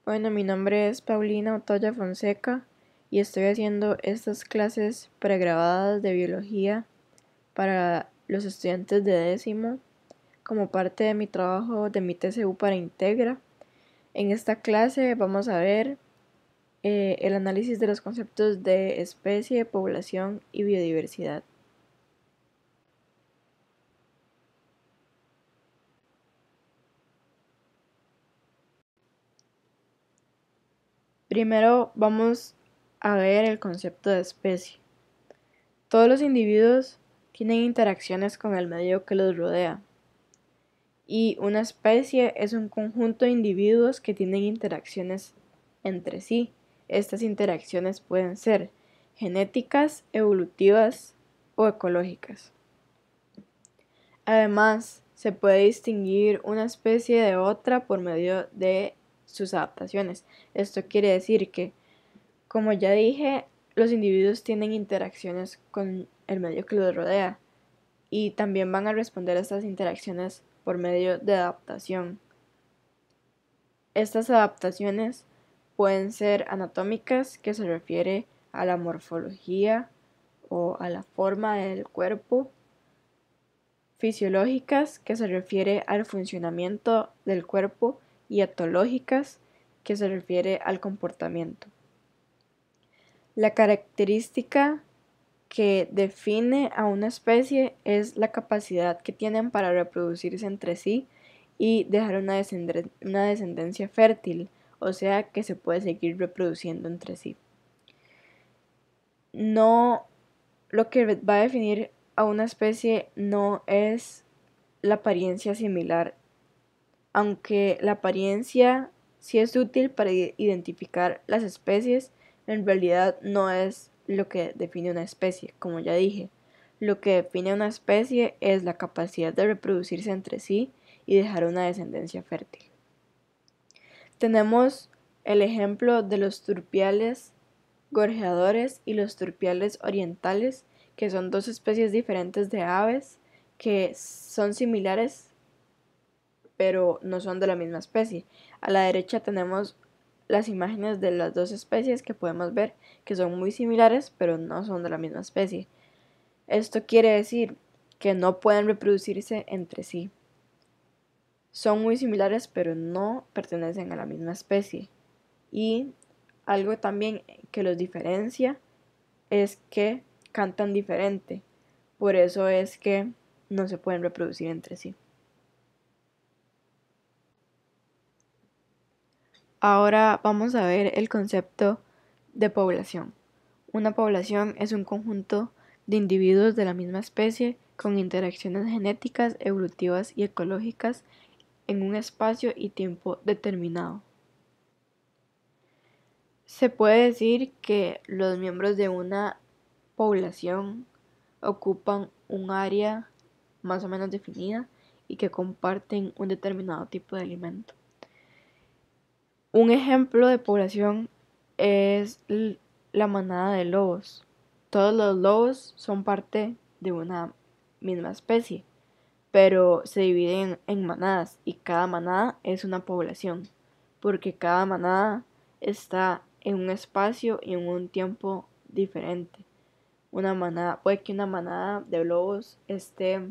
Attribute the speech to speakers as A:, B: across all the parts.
A: Bueno, mi nombre es Paulina Otoya Fonseca y estoy haciendo estas clases pregrabadas de biología para los estudiantes de décimo como parte de mi trabajo de mi TCU para Integra. En esta clase vamos a ver el análisis de los conceptos de especie, población y biodiversidad. Primero vamos a ver el concepto de especie. Todos los individuos tienen interacciones con el medio que los rodea. Y una especie es un conjunto de individuos que tienen interacciones entre sí. Estas interacciones pueden ser genéticas, evolutivas o ecológicas. Además, se puede distinguir una especie de otra por medio de sus adaptaciones. Esto quiere decir que, como ya dije, los individuos tienen interacciones con el medio que los rodea y también van a responder a estas interacciones por medio de adaptación. Estas adaptaciones pueden ser anatómicas, que se refiere a la morfología o a la forma del cuerpo, fisiológicas, que se refiere al funcionamiento del cuerpo, y etológicas, que se refiere al comportamiento. La característica que define a una especie es la capacidad que tienen para reproducirse entre sí y dejar una descendencia fértil, o sea que se puede seguir reproduciendo entre sí. No, lo que va a definir a una especie no es la apariencia similar, aunque la apariencia sí es útil para identificar las especies, en realidad no es lo que define una especie, como ya dije. Lo que define una especie es la capacidad de reproducirse entre sí y dejar una descendencia fértil. Tenemos el ejemplo de los turpiales gorjeadores y los turpiales orientales, que son dos especies diferentes de aves que son similares pero no son de la misma especie. A la derecha tenemos las imágenes de las dos especies que podemos ver que son muy similares pero no son de la misma especie. Esto quiere decir que no pueden reproducirse entre sí. Son muy similares pero no pertenecen a la misma especie. Y algo también que los diferencia es que cantan diferente. Por eso es que no se pueden reproducir entre sí. Ahora vamos a ver el concepto de población. Una población es un conjunto de individuos de la misma especie con interacciones genéticas, evolutivas y ecológicas en un espacio y tiempo determinado. Se puede decir que los miembros de una población ocupan un área más o menos definida y que comparten un determinado tipo de alimento. Un ejemplo de población es la manada de lobos. Todos los lobos son parte de una misma especie, pero se dividen en manadas y cada manada es una población, porque cada manada está en un espacio y en un tiempo diferente. Puede que una manada de lobos esté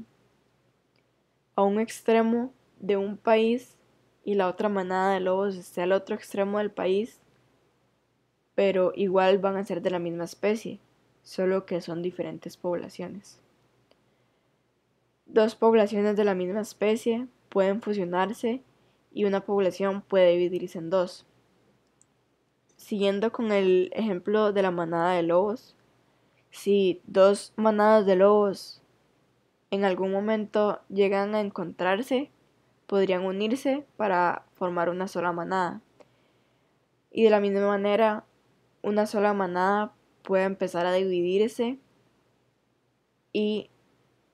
A: a un extremo de un país y la otra manada de lobos esté al otro extremo del país, pero igual van a ser de la misma especie, solo que son diferentes poblaciones. Dos poblaciones de la misma especie pueden fusionarse y una población puede dividirse en dos. Siguiendo con el ejemplo de la manada de lobos, si dos manadas de lobos en algún momento llegan a encontrarse, podrían unirse para formar una sola manada. Y de la misma manera, una sola manada puede empezar a dividirse y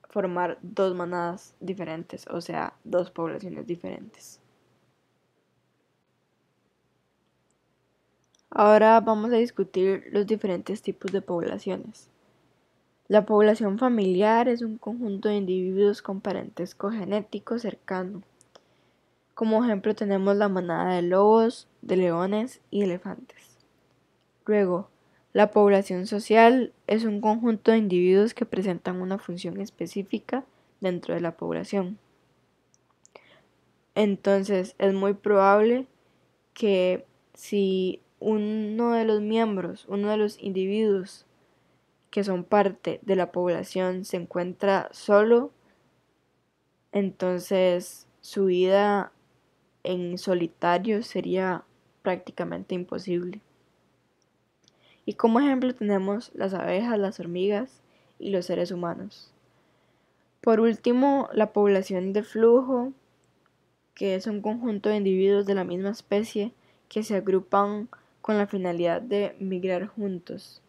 A: formar dos manadas diferentes, o sea, dos poblaciones diferentes. Ahora vamos a discutir los diferentes tipos de poblaciones. La población familiar es un conjunto de individuos con parentesco genético cercano, Como ejemplo tenemos la manada de lobos, de leones y elefantes. Luego, la población social es un conjunto de individuos que presentan una función específica dentro de la población. Entonces, es muy probable que si uno de los miembros, uno de los individuos que son parte de la población se encuentra solo, entonces su vida en solitario sería prácticamente imposible. Y como ejemplo tenemos las abejas, las hormigas y los seres humanos. Por último, la población de flujo, que es un conjunto de individuos de la misma especie que se agrupan con la finalidad de migrar juntos.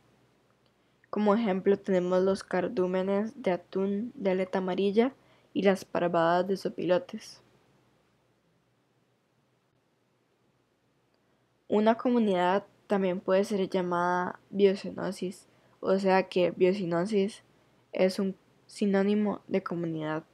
A: Como ejemplo tenemos los cardúmenes de atún de aleta amarilla y las parvadas de sopilotes. Una comunidad también puede ser llamada biocenosis, o sea que biocenosis es un sinónimo de comunidad.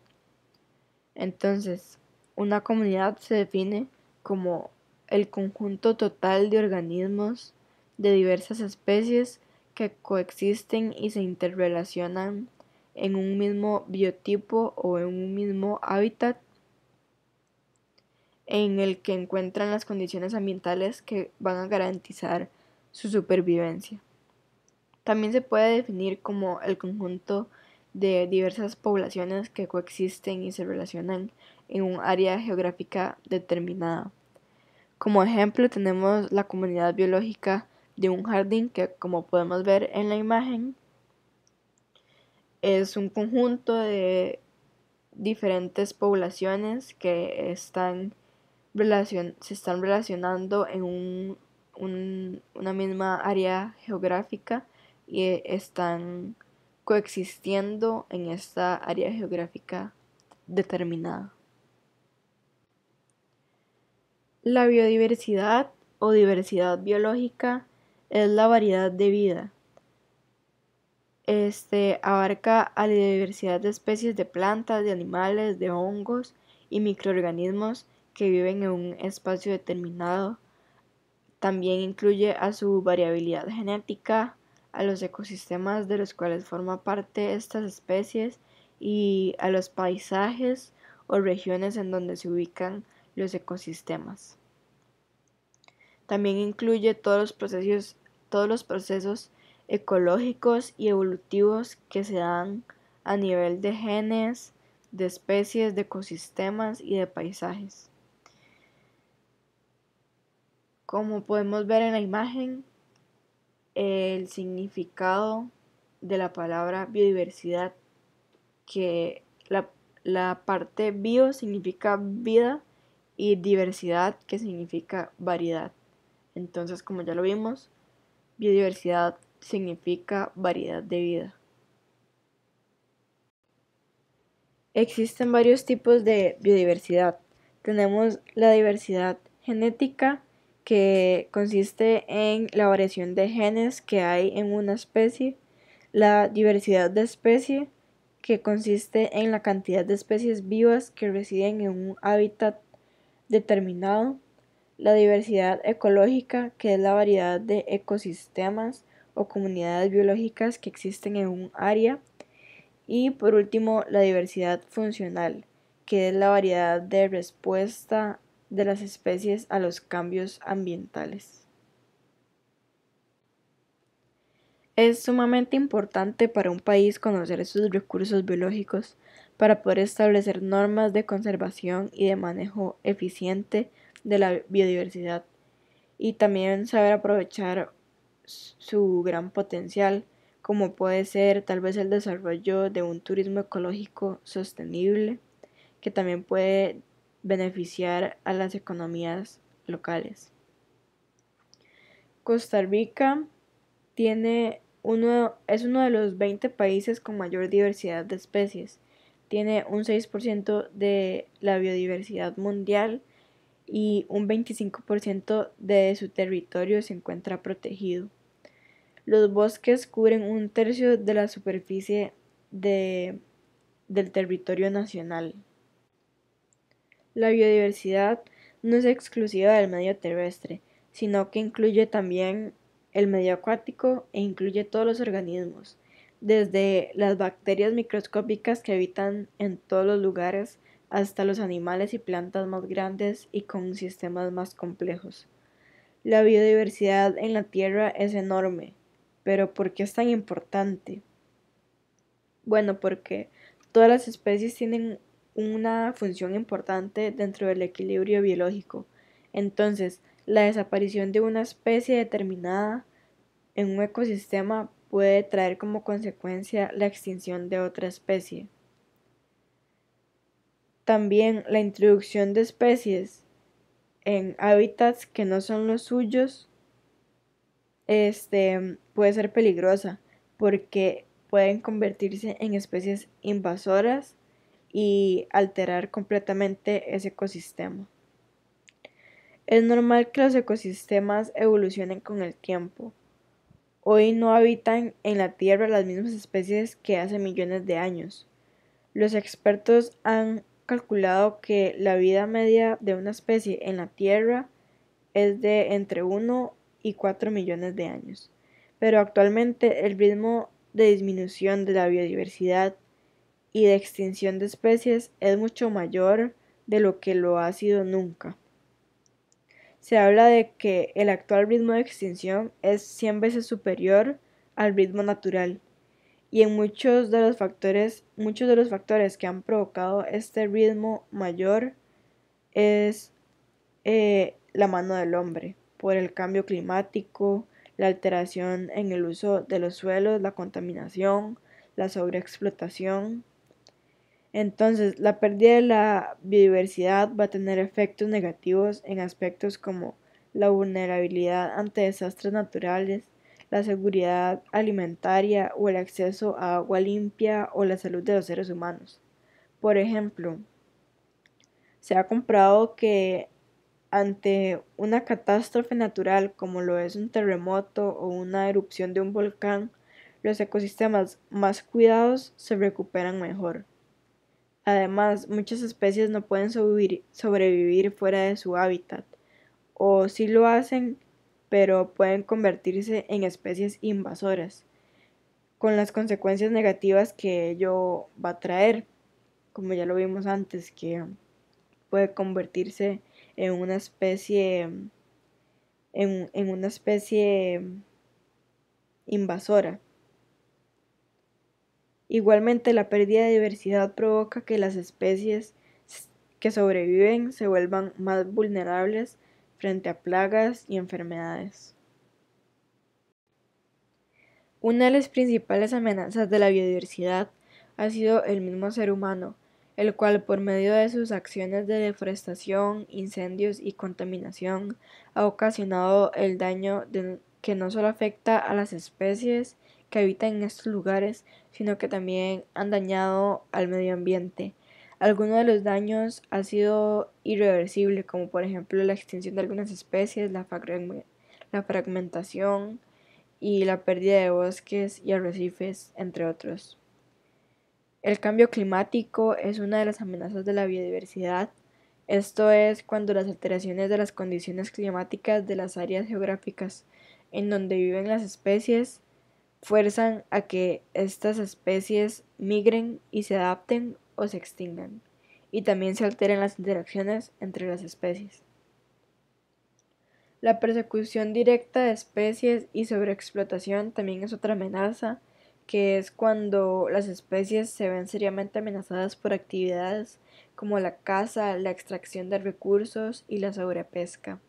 A: Entonces, una comunidad se define como el conjunto total de organismos de diversas especies que coexisten y se interrelacionan en un mismo biotipo o en un mismo hábitat en el que encuentran las condiciones ambientales que van a garantizar su supervivencia. También se puede definir como el conjunto de diversas poblaciones que coexisten y se relacionan en un área geográfica determinada. Como ejemplo tenemos la comunidad biológica de un jardín que, como podemos ver en la imagen, es un conjunto de diferentes poblaciones que se están relacionando en una misma área geográfica y están coexistiendo en esta área geográfica determinada. La biodiversidad o diversidad biológica es la variedad de vida. Abarca a la diversidad de especies de plantas, de animales, de hongos y microorganismos que viven en un espacio determinado. También incluye a su variabilidad genética, a los ecosistemas de los cuales forma parte estas especies y a los paisajes o regiones en donde se ubican los ecosistemas. También incluye todos los procesos ecológicos y evolutivos que se dan a nivel de genes, de especies, de ecosistemas y de paisajes. Como podemos ver en la imagen, el significado de la palabra biodiversidad, que la parte bio significa vida y diversidad que significa variedad. Entonces, como ya lo vimos, biodiversidad significa variedad de vida. Existen varios tipos de biodiversidad. Tenemos la diversidad genética, que consiste en la variación de genes que hay en una especie. La diversidad de especie, que consiste en la cantidad de especies vivas que residen en un hábitat determinado. La diversidad ecológica, que es la variedad de ecosistemas o comunidades biológicas que existen en un área. Y por último, la diversidad funcional, que es la variedad de respuesta de las especies a los cambios ambientales. Es sumamente importante para un país conocer sus recursos biológicos para poder establecer normas de conservación y de manejo eficiente de la biodiversidad, y también saber aprovechar su gran potencial, como puede ser tal vez el desarrollo de un turismo ecológico sostenible que también puede beneficiar a las economías locales. Costa Rica es uno de los 20 países con mayor diversidad de especies. Tiene un 6% de la biodiversidad mundial y un 25% de su territorio se encuentra protegido. Los bosques cubren un tercio de la superficie del territorio nacional. La biodiversidad no es exclusiva del medio terrestre, sino que incluye también el medio acuático e incluye todos los organismos, desde las bacterias microscópicas que habitan en todos los lugares hasta los animales y plantas más grandes y con sistemas más complejos. La biodiversidad en la Tierra es enorme, pero ¿por qué es tan importante? Bueno, porque todas las especies tienen una función importante dentro del equilibrio biológico. Entonces, la desaparición de una especie determinada en un ecosistema puede traer como consecuencia la extinción de otra especie. También la introducción de especies en hábitats que no son los suyos, puede ser peligrosa porque pueden convertirse en especies invasoras y alterar completamente ese ecosistema. Es normal que los ecosistemas evolucionen con el tiempo. Hoy no habitan en la Tierra las mismas especies que hace millones de años. Los expertos han calculado que la vida media de una especie en la Tierra es de entre 1 y 4 millones de años. Pero actualmente el ritmo de disminución de la biodiversidad y de extinción de especies es mucho mayor de lo que lo ha sido nunca. Se habla de que el actual ritmo de extinción es 100 veces superior al ritmo natural y en muchos de los factores que han provocado este ritmo mayor es la mano del hombre, por el cambio climático, la alteración en el uso de los suelos, la contaminación, la sobreexplotación. Entonces, la pérdida de la biodiversidad va a tener efectos negativos en aspectos como la vulnerabilidad ante desastres naturales, la seguridad alimentaria o el acceso a agua limpia o la salud de los seres humanos. Por ejemplo, se ha comprobado que ante una catástrofe natural como lo es un terremoto o una erupción de un volcán, los ecosistemas más cuidados se recuperan mejor. Además, muchas especies no pueden sobrevivir fuera de su hábitat, o sí lo hacen, pero pueden convertirse en especies invasoras, con las consecuencias negativas que ello va a traer, como ya lo vimos antes, que puede convertirse en una especie, en una especie invasora. Igualmente, la pérdida de diversidad provoca que las especies que sobreviven se vuelvan más vulnerables frente a plagas y enfermedades. Una de las principales amenazas de la biodiversidad ha sido el mismo ser humano, el cual por medio de sus acciones de deforestación, incendios y contaminación ha ocasionado el daño que no solo afecta a las especies que habitan en estos lugares, sino que también han dañado al medio ambiente. Algunos de los daños han sido irreversibles, como por ejemplo la extinción de algunas especies, la fragmentación, y la pérdida de bosques y arrecifes, entre otros. El cambio climático es una de las amenazas de la biodiversidad. Esto es cuando las alteraciones de las condiciones climáticas de las áreas geográficas en donde viven las especies fuerzan a que estas especies migren y se adapten o se extingan, y también se alteren las interacciones entre las especies. La persecución directa de especies y sobreexplotación también es otra amenaza, que es cuando las especies se ven seriamente amenazadas por actividades como la caza, la extracción de recursos y la sobrepesca.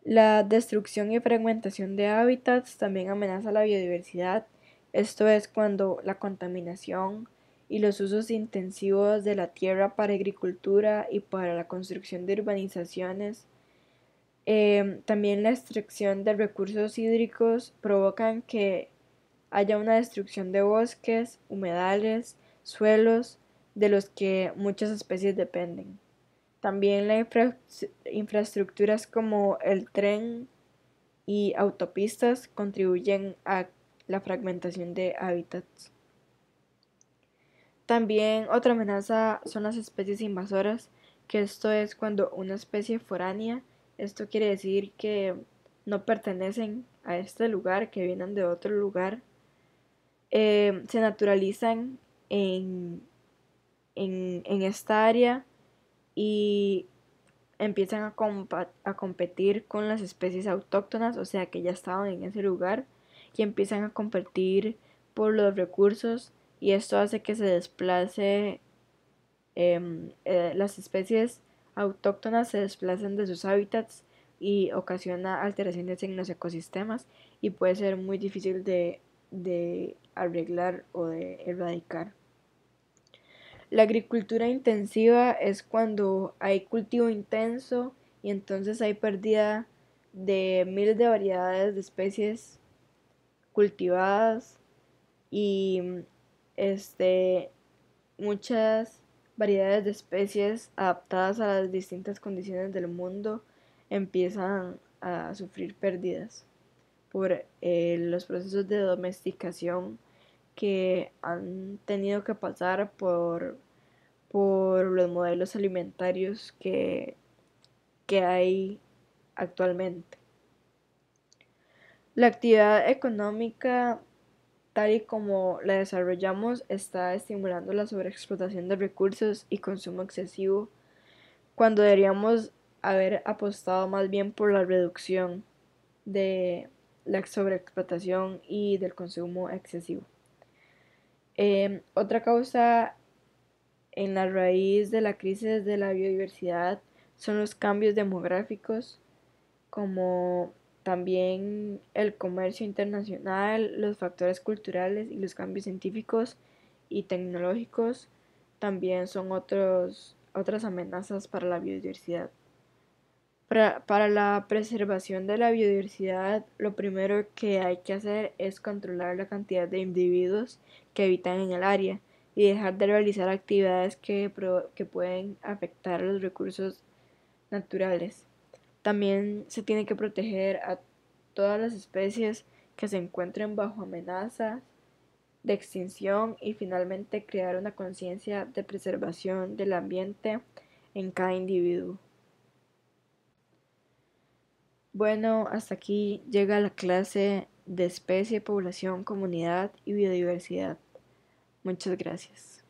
A: La destrucción y fragmentación de hábitats también amenaza la biodiversidad. Esto es cuando la contaminación y los usos intensivos de la tierra para agricultura y para la construcción de urbanizaciones, también la extracción de recursos hídricos provocan que haya una destrucción de bosques, humedales, suelos, de los que muchas especies dependen. También las infraestructuras como el tren y autopistas contribuyen a la fragmentación de hábitats. También otra amenaza son las especies invasoras, que esto es cuando una especie foránea, esto quiere decir que no pertenecen a este lugar, que vienen de otro lugar, se naturalizan en, en esta área y empiezan a competir con las especies autóctonas, o sea que ya estaban en ese lugar, y empiezan a competir por los recursos y esto hace que se desplace, las especies autóctonas se desplazan de sus hábitats y ocasiona alteraciones en los ecosistemas y puede ser muy difícil de arreglar o de erradicar. La agricultura intensiva es cuando hay cultivo intenso y entonces hay pérdida de miles de variedades de especies cultivadas y este, muchas variedades de especies adaptadas a las distintas condiciones del mundo empiezan a sufrir pérdidas por los procesos de domesticación que han tenido que pasar por los modelos alimentarios que hay actualmente. La actividad económica, tal y como la desarrollamos, está estimulando la sobreexplotación de recursos y consumo excesivo, cuando deberíamos haber apostado más bien por la reducción de la sobreexplotación y del consumo excesivo. Otra causa en la raíz de la crisis de la biodiversidad son los cambios demográficos, como también el comercio internacional, los factores culturales y los cambios científicos y tecnológicos también son otras amenazas para la biodiversidad. Para la preservación de la biodiversidad, lo primero que hay que hacer es controlar la cantidad de individuos que habitan en el área y dejar de realizar actividades que pueden afectar los recursos naturales. También se tiene que proteger a todas las especies que se encuentren bajo amenaza de extinción y finalmente crear una conciencia de preservación del ambiente en cada individuo. Bueno, hasta aquí llega la clase de especie, población, comunidad y biodiversidad. Muchas gracias.